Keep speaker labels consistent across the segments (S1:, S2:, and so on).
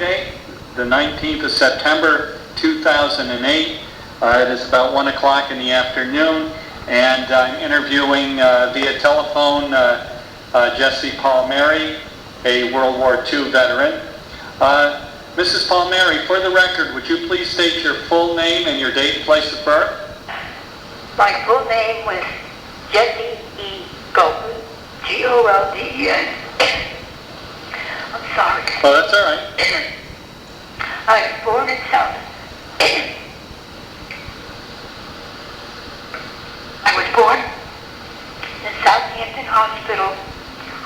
S1: Friday, the 19th of September, 2008. It is about 1 o'clock in the afternoon, and I'm interviewing via telephone Jessie Palmieri, a World War II veteran. Mrs. Palmieri, for the record, would you please state your full name and your date and place of birth?
S2: My full name was Jessie E. Golden, Golden. I'm sorry.
S1: Oh, that's all right.
S2: I was born in Southampton Hospital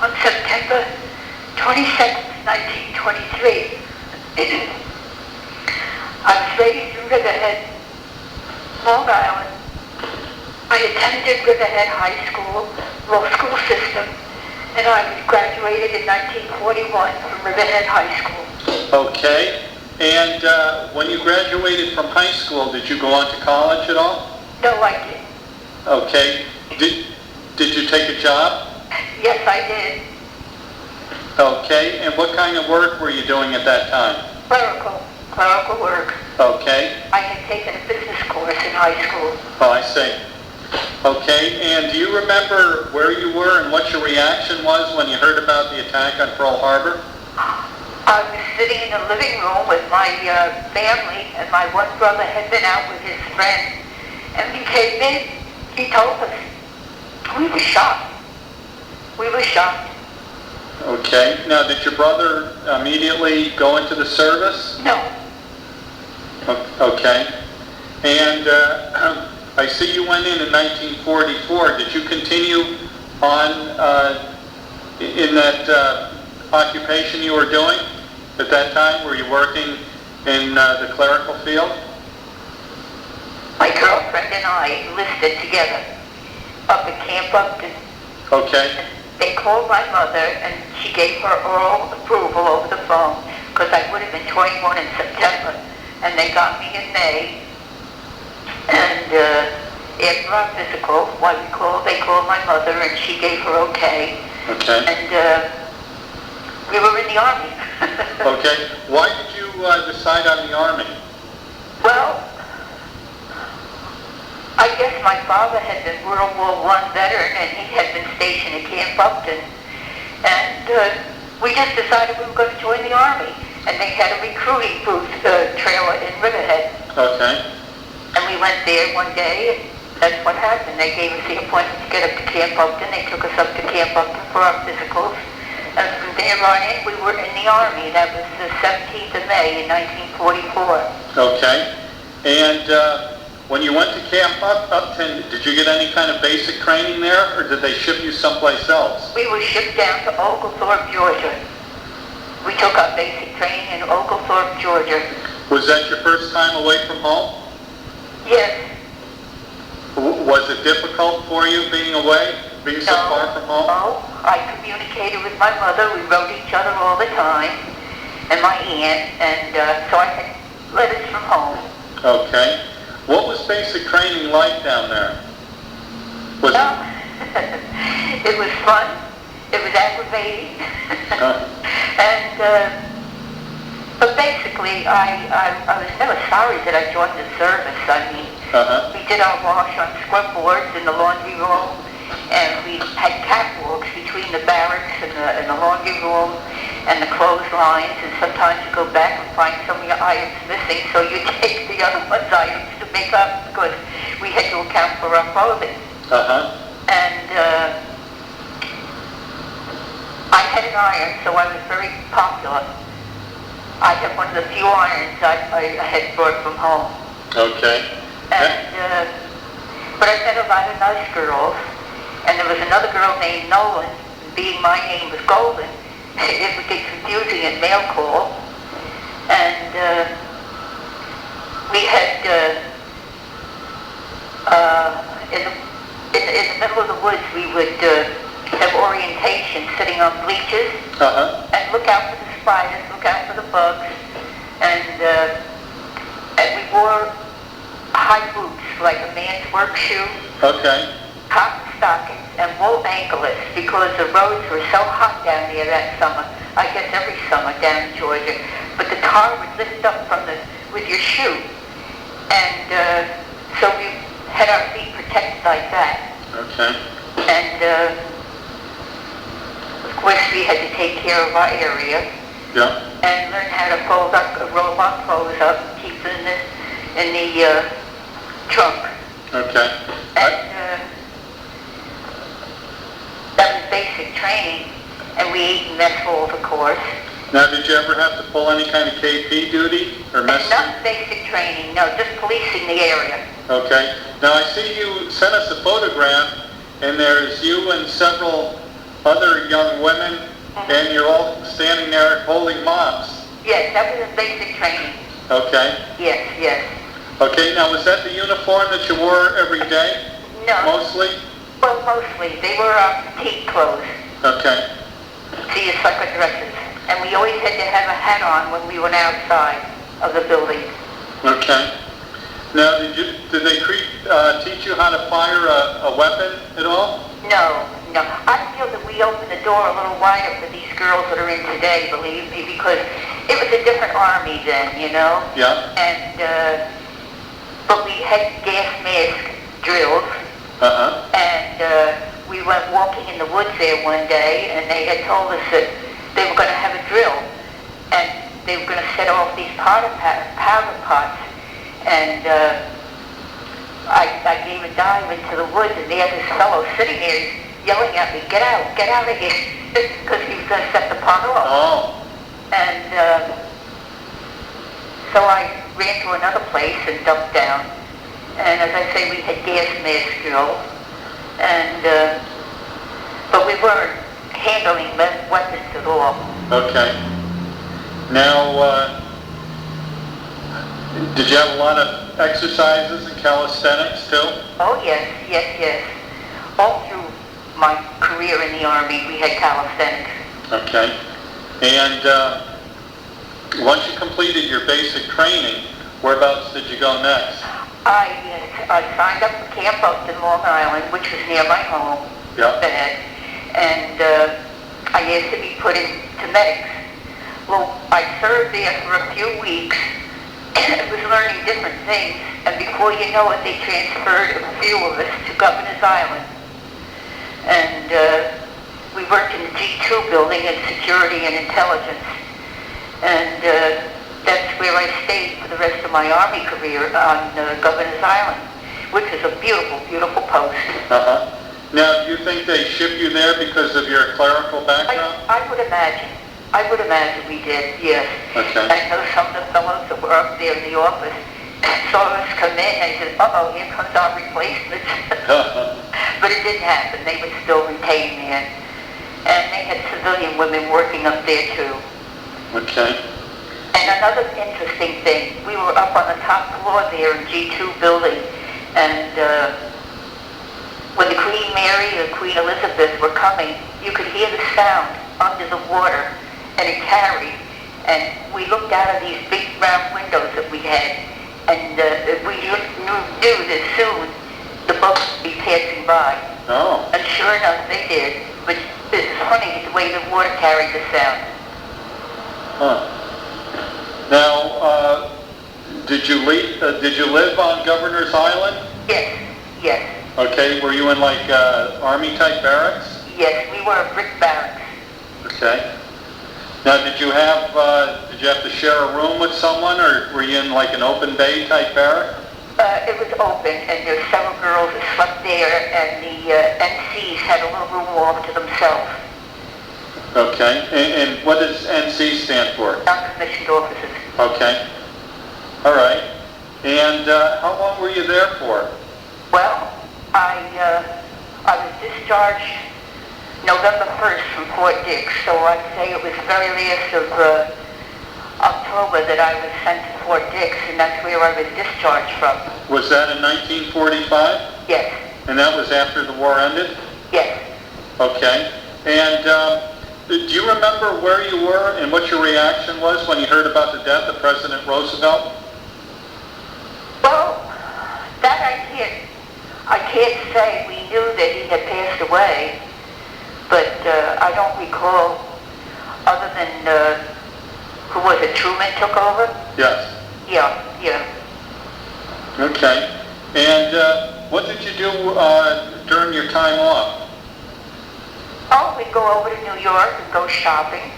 S2: on September 22nd, 1923. I was raised in Riverhead, Long Island. I attended Riverhead High School, law school system, and I was graduated in 1941 from Riverhead High School.
S1: Okay. And when you graduated from high school, did you go on to college at all?
S2: No, I didn't.
S1: Okay. Did you take a job?
S2: Yes, I did.
S1: Okay. And what kind of work were you doing at that time?
S2: Clerical work.
S1: Okay.
S2: I had taken a business course in high school.
S1: Oh, I see. Okay. And do you remember where you were and what your reaction was when you heard about the attack on Pearl Harbor?
S2: I was sitting in the living room with my family, and my one brother had been out with his friend, and he came in. He told us. We were shocked.
S1: Okay. Now, did your brother immediately go into the service?
S2: No.
S1: Okay. And I see you went in 1944. Did you continue on in that occupation you were doing at that time? Were you working in the clerical field?
S2: My girlfriend and I enlisted together up at Camp Upton.
S1: Okay.
S2: They called my mother, and she gave her oral approval over the phone, because I would have been 21 in September, and they got me in May. And after our physical, they called my mother, and she gave her okay.
S1: Okay.
S2: And we were in the Army.
S1: Okay. Why did you decide on the Army?
S2: Well, I guess my father had been World War I veteran, and he had been stationed at Camp Upton. And we just decided we were going to join the Army. And they had a recruiting booth trailer in Riverhead.
S1: Okay.
S2: And we went there one day, and that's what happened. They gave us the appointment to get up to Camp Upton. They took us up to Camp Upton for our physicals. And from there on in, we were in the Army. That was the 17th of May in 1944.
S1: Okay. And when you went to Camp Upton, did you get any kind of basic training there, or did they ship you someplace else?
S2: We were shipped down to Oglethorpe, Georgia. We took our basic training in Oglethorpe, Georgia.
S1: Was that your first time away from home?
S2: Yes.
S1: Was it difficult for you being away, being so far from home?
S2: No. I communicated with my mother. We wrote each other all the time, and my aunt, and so I had letters from home.
S1: Okay. What was basic training like down there?
S2: It was fun. It was aggravating. And but basically, I was never sorry that I joined the service. I mean, we did our wash on scrub boards in the laundry room, and we had catwalks between the barracks and the laundry room and the clotheslines, and sometimes you go back and find some of your items missing, so you take the other one's items to make up, because we had to account for our clothing. And I had an iron, so I was very popular. I had one of the few irons I had brought from home.
S1: Okay.
S2: And but I met a lot of nice girls, and there was another girl named Nolan. Being my name was Golden, it would get confusing in mail call. And we had in the middle of the woods, we would have orientation sitting on bleachers and look out for the spiders, look out for the bugs, and we wore high boots, like a man's work shoe, cotton stockings, and wool anklets, because the roads were so hot down there that summer. I guess every summer down in Georgia. but the tar would lift up with your shoe. And so we had our feet protected like that.
S1: Okay.
S2: And of course we had to take care of our area.
S1: Yeah.
S2: And learn how to roll our clothes up, keep them in the trunk.
S1: Okay.
S2: And that was basic training. And we ate in mess halls, of course.
S1: Now, did you ever have to pull any kind of KP duty or mess?
S2: Not basic training, no, just policing the area.
S1: Okay. Now, I see you sent us a photograph, and there's you and several other young women, and you're all standing there holding mops.
S2: Yes, that was a basic training.
S1: Okay.
S2: Yes, yes.
S1: Okay, now was that the uniform that you wore every day?
S2: No.
S1: Mostly?
S2: Well, mostly. They were our petite clothes.
S1: Okay.
S2: See, it's like our dresses. And we always had to have a hat on when we went outside of the building.
S1: Okay. Now, did they teach you how to fire a weapon at all?
S2: No, no. I feel that we opened the door a little wider for these girls that are in today, believe me, because it was a different army then, you know?
S1: Yeah.
S2: And, but we had gas mask drills.
S1: Uh-huh.
S2: And we went walking in the woods there one day, and they had told us that they were going to have a drill, and they were going to set off these powder pots. And I gave a dive into the woods, and there this fellow sitting there yelling at me, get out of here, because he was going to set the pot off.
S1: Oh.
S2: And so I ran to another place and dumped down. And as I say, we had gas mask drills, and but we weren't handling weapons at all.
S1: Okay. Now, did you have a lot of exercises and calisthenics too?
S2: Oh yes, yes, yes. All through my career in the Army, we had calisthenics.
S1: Okay. And once you completed your basic training, whereabouts did you go next?
S2: I signed up for Camp Upton, Long Island, which was near my home.
S1: Yeah.
S2: And I asked to be put into medics. Well, I served there for a few weeks, and I was learning different things. And before you know it, they transferred a few of us to Governor's Island. And we worked in the G2 building in security and intelligence. And that's where I stayed for the rest of my Army career on Governor's Island, which is a beautiful, beautiful post.
S1: Uh-huh. Now, do you think they shipped you there because of your clerical background?
S2: I would imagine. I would imagine we did, yes.
S1: Okay.
S2: I know some of the fellows that were up there in the office saw us come in and said, uh-oh, here comes our replacement. But it didn't happen. They would still retain me. And they had civilian women working up there, too.
S1: Okay.
S2: And another interesting thing, we were up on the top floor there in G2 building, and when the Queen Mary and Queen Elizabeth were coming, you could hear the sound under the water, and it carried. And we looked out of these big round windows that we had, and we knew that soon the boats would be passing by.
S1: Oh.
S2: And sure enough, they did. But it's funny the way the water carried the sound.
S1: Huh. Now, did you live on Governor's Island?
S2: Yes, yes.
S1: Okay, were you in like Army-type barracks?
S2: Yes, we were a brick barracks.
S1: Okay. Now, did you have to share a room with someone, or were you in like an open bay type barrack?
S2: It was open, and there were several girls that slept there, and the NCs had a little room all to themselves.
S1: Okay. And what does NC stand for?
S2: Non-commissioned officers.
S1: Okay. All right. And how long were you there for?
S2: Well, I was discharged November 1st from Fort Dix, so I'd say it was the very last of October that I was sent to Fort Dix, and that's where I was discharged from.
S1: Was that in 1945?
S2: Yes.
S1: And that was after the war ended?
S2: Yes.
S1: Okay. And do you remember where you were and what your reaction was when you heard about the death of President Roosevelt?
S2: Well, that I can't say. We knew that he had passed away, but I don't recall, other than who was it, Truman took over?
S1: Yes.
S2: Yeah, yeah.
S1: Okay. And what did you do during your time off?
S2: Oh, we'd go over to New York and go shopping,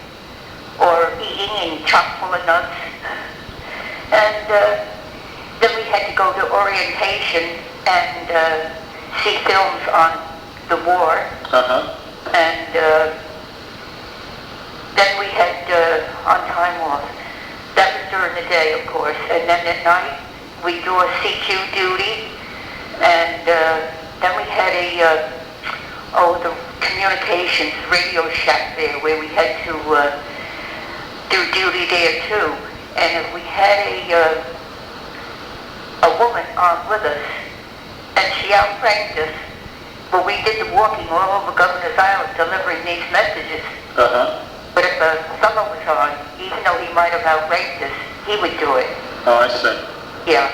S2: or eating and chock full of nuts. And then we had to go to orientation and see films on the war.
S1: Uh-huh.
S2: And then we had on time off. That was during the day, of course. And then at night, we do a CQ duty. And then we had the communications radio shack there where we had to do duty there too. And if we had a woman on with us, and she outranked us, but we did the walking all over Governor's Island delivering these messages.
S1: Uh-huh.
S2: But if a fellow was on, even though he might have outranked us, he would do it.
S1: Oh, I see.
S2: Yeah.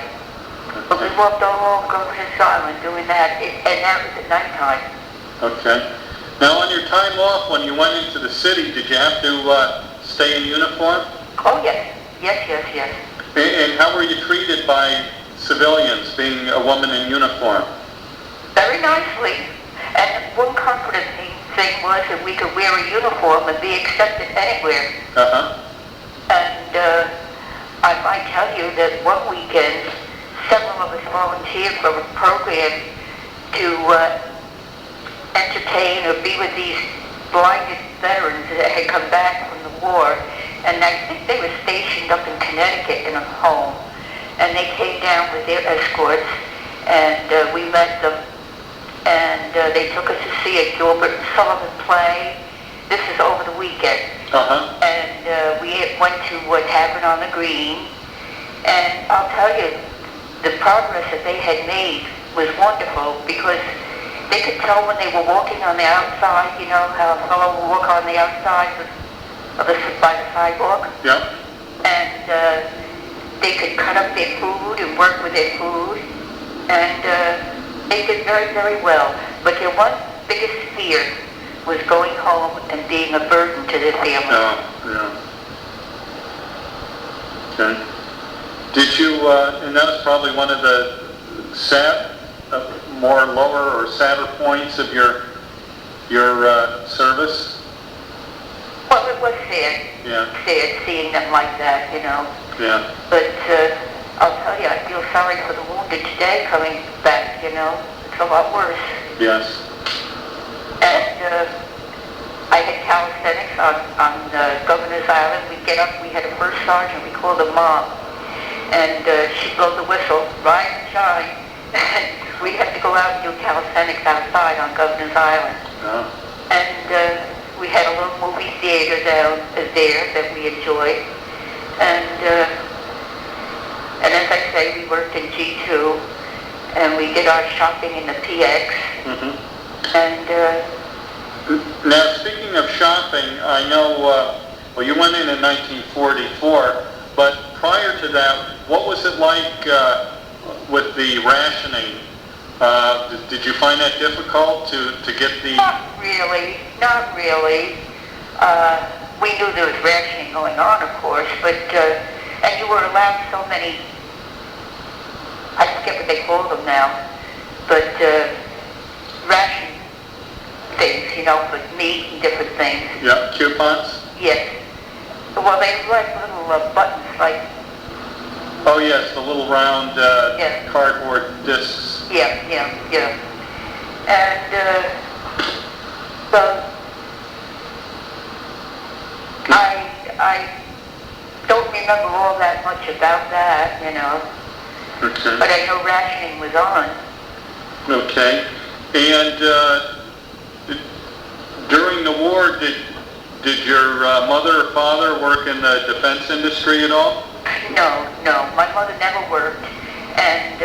S2: But we walked all over Governor's Island doing that, and that was at nighttime.
S1: Okay. Now, on your time off, when you went into the city, did you have to stay in uniform?
S2: Oh, yes. Yes.
S1: And how were you treated by civilians, being a woman in uniform?
S2: Very nicely. And one comforting thing was that we could wear a uniform and be accepted anywhere.
S1: Uh-huh.
S2: And I might tell you that one weekend, several of us volunteered for a program to entertain or be with these blinded veterans that had come back from the war. And I think they were stationed up in Connecticut in a home. And they came down with their escorts, and we met them. And they took us to see a Gilbert and Sullivan play. This is over the weekend.
S1: Uh-huh.
S2: And we went to Tavern on the Green. And I'll tell you, the progress that they had made was wonderful, because they could tell when they were walking on the outside, you know, how a fellow will walk on the outside by the sidewalk.
S1: Yeah.
S2: And they could cut up their food and work with their food. And they did very, very well. But their one biggest fear was going home and being a burden to their family.
S1: Yeah. Okay. Did you, and that was probably one of the more lower or sadder points of your service?
S2: Well, it was sad.
S1: Yeah.
S2: Sad seeing them like that, you know.
S1: Yeah.
S2: But I'll tell you, I feel sorry for the wounded today coming back, you know. It's a lot worse.
S1: Yes.
S2: And I had calisthenics on Governor's Island. We'd get up, we had a first sergeant, we called her Mom. And she'd blow the whistle, rise and shine. And we'd have to go out and do calisthenics outside on Governor's Island.
S1: Oh.
S2: And we had a little movie theater down there that we enjoyed. And as I say, we worked in G2, and we did our shopping in the PX.
S1: Mm-hmm.
S2: And
S1: now, speaking of shopping, I know, well, you went in 1944, but prior to that, what was it like with the rationing? Did you find that difficult to get the...
S2: Not really. We knew there was rationing going on, of course, but, and you were allowed so many, I forget what they call them now, but ration things, you know, for meat and different things.
S1: Yeah, coupons?
S2: Yes. Well, they were like little buttons, like...
S1: Oh, yes, the little round
S2: Yeah.
S1: cardboard discs.
S2: Yeah. And, well, I don't remember all that much about that, you know.
S1: Okay.
S2: But I know rationing was on.
S1: Okay. And during the war, did your mother or father work in the defense industry at all?
S2: No. My mother never worked. And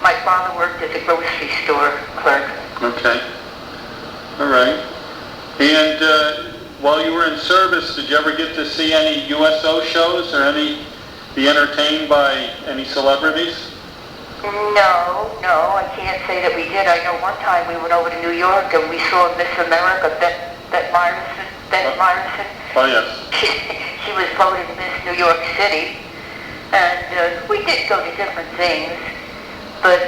S2: my father worked at the grocery store clerk.
S1: Okay. All right. And while you were in service, did you ever get to see any USO shows or be entertained by any celebrities?
S2: No, I can't say that we did. I know one time we went over to New York and we saw Miss America, Beth Myerson.
S1: Oh, yes.
S2: she was voted Miss New York City, and we did go to different things, but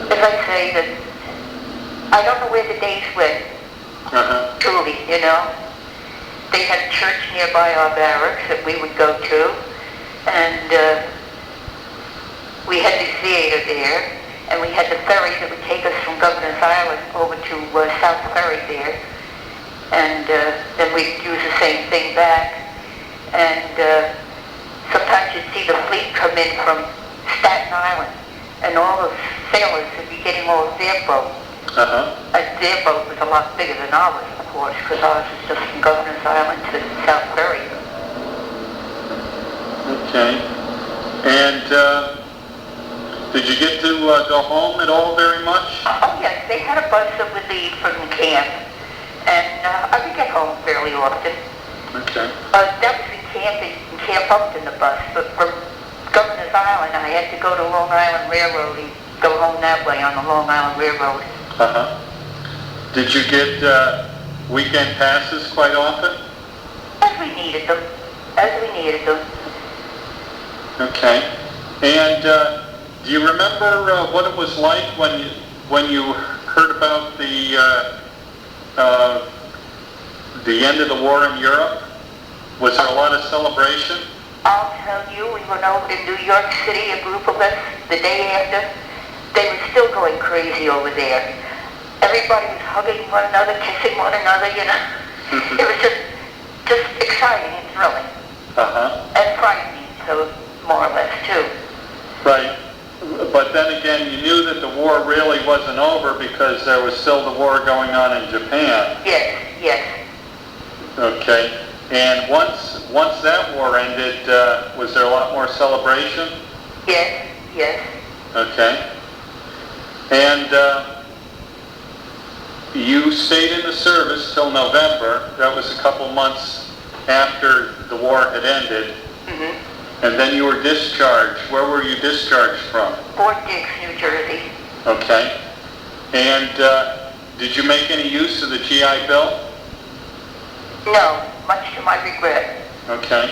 S2: as I say, that I don't know where the days went, truly, you know. They had a church nearby our barracks that we would go to, and we had the theater there, and we had the ferry that would take us from Governor's Island over to South Ferry there, and then we'd use the same thing back, and sometimes you'd see the fleet come in from Staten Island, and all the sailors would be getting off their boat. And their boat was a lot bigger than ours, of course, because ours was just from Governor's Island to South Ferry.
S1: Okay. And did you get to go home at all very much?
S2: Oh, yes. They had a bus that would leave from camp, and I would get home fairly often.
S1: Okay.
S2: That was in Camp Upton, the bus, but from Governor's Island, I had to go to Long Island Railroad and go home that way on the Long Island Railroad.
S1: Did you get weekend passes quite often?
S2: As we needed them.
S1: Okay. And do you remember what it was like when you heard about the end of the war in Europe? Was there a lot of celebration?
S2: I'll tell you, we went over to New York City, a group of us, the day after. They were still going crazy over there. Everybody was hugging one another, kissing one another, you know. It was just exciting and thrilling. And frightening, so more or less, too.
S1: Right. But then again, you knew that the war really wasn't over because there was still the war going on in Japan.
S2: Yes.
S1: Okay. And once that war ended, was there a lot more celebration?
S2: Yes.
S1: Okay. And you stayed in the service till November. That was a couple months after the war had ended. And then you were discharged. Where were you discharged from?
S2: Fort Dix, New Jersey.
S1: Okay. And did you make any use of the GI Bill?
S2: No, much to my regret.
S1: Okay.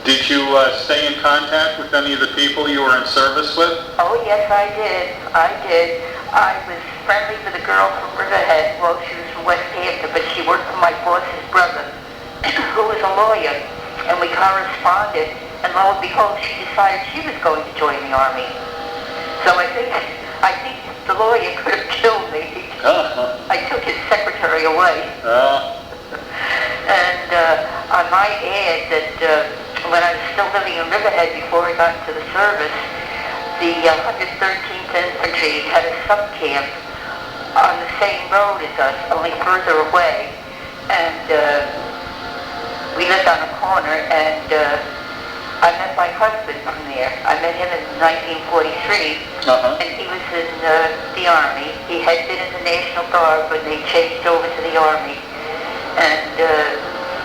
S1: Did you stay in contact with any of the people you were in service with?
S2: Oh, yes, I did. I was friendly with a girl from Riverhead. Well, she was from West Hampton, but she worked for my boss's brother, who was a lawyer, and we corresponded, and lo and behold, she decided she was going to join the Army. So I think the lawyer could have killed me. I took his secretary away. And I might add that when I was still living in Riverhead before I got into the service, the 113th Infantry had a sub-camp on the same road as us, only further away. And we lived on a corner, and I met my husband from there. I met him in 1943, and he was in the Army. He had been in the National Guard when they changed over to the Army. And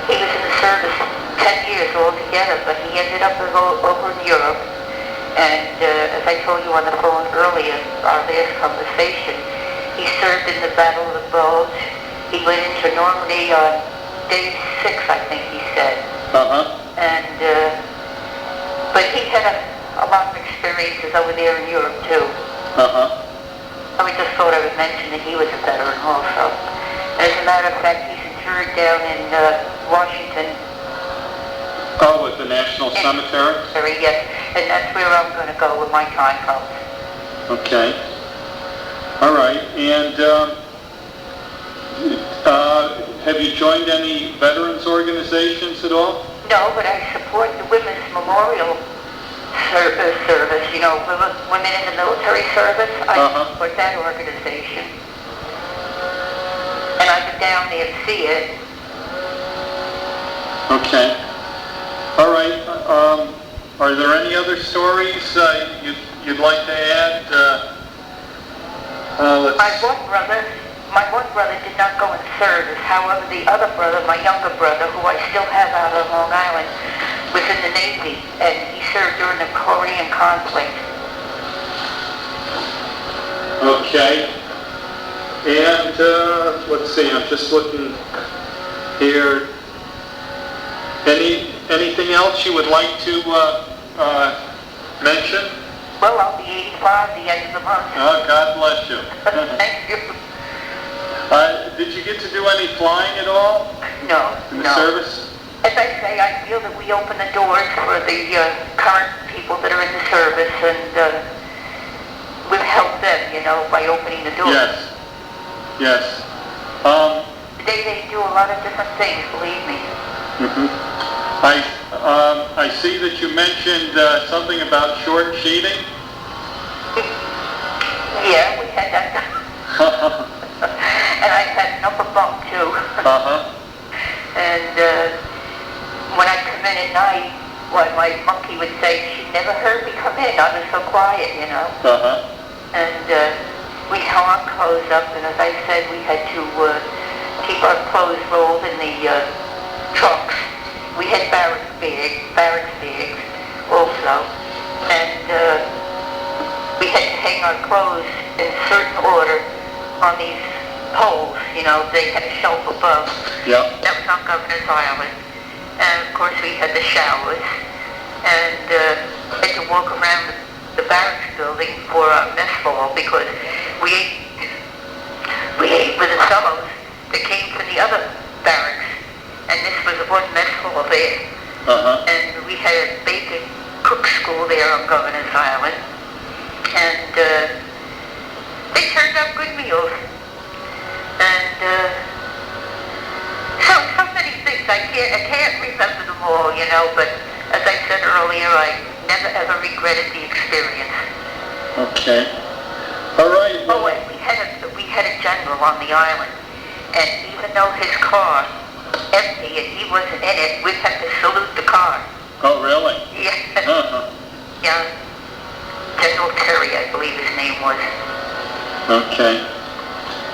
S2: he was in the service 10 years altogether, but he ended up over in Europe. And as I told you on the phone earlier, our last conversation, he served in the Battle of the Bulge. He went into Normandy on day 6, I think he said. And but he had a lot of experiences over there in Europe too. I just thought I would mention that he was a veteran also. As a matter of fact, he's interred down in Washington.
S1: Oh, at the National Cemetery?
S2: Yes, and that's where I'm going to go when my time comes.
S1: Okay. All right. And have you joined any veterans organizations at all?
S2: No, but I support the Women's Memorial Service, you know, women in the military service. I support that organization. And I've been down there to see it.
S1: Okay. All right. Are there any other stories you'd like to add?
S2: My one brother did not go in service. However, the other brother, my younger brother, who I still have out on Long Island, was in the Navy, and he served during the Korean conflict.
S1: Okay. And let's see, I'm just looking here. Anything else you would like to mention?
S2: Well, I'll be 85 the end of the month.
S1: Oh, God bless you.
S2: Thank you.
S1: Did you get to do any flying at all
S2: No,
S1: in the
S2: no.
S1: service?
S2: As I say, I feel that we open the doors for the current people that are in the service, and we've helped them, you know, by opening the doors.
S1: Yes. Yes.
S2: They do a lot of different things, believe me.
S1: I see that you mentioned something about short sheeting.
S2: Yeah, we had that. And I had an upper bunk too. And when I come in at night, why my monkey would say she never heard me come in. I was so quiet, you know. And we hung our clothes up, and as I said, we had to keep our clothes rolled in the trunks. We had barracks bags also, and we had to hang our clothes in certain order on these poles. You know, they had a shelf above.
S1: Yep.
S2: That was on Governor's Island. And of course we had the showers, and had to walk around the barracks building for our mess hall because we ate with the fellows that came from the other barracks, and this was one mess hall there. And we had a bacon cook school there on Governor's Island, and they turned out good meals. And so many things. I can't remember them all, you know, but as I said earlier, I never ever regretted the experience.
S1: Okay. All right.
S2: Oh, and we had a general on the island, and even though his car empty and he wasn't in it, we'd have to salute the car.
S1: Oh, really?
S2: Yeah. Yeah. General Terry, I believe his name was.
S1: Okay.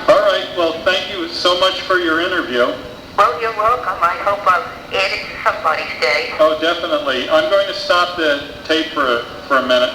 S1: All right. Well, thank you so much for your interview.
S2: Well, you're welcome. I hope I've added to somebody's day.
S1: Oh, definitely. I'm going to stop the tape for a minute.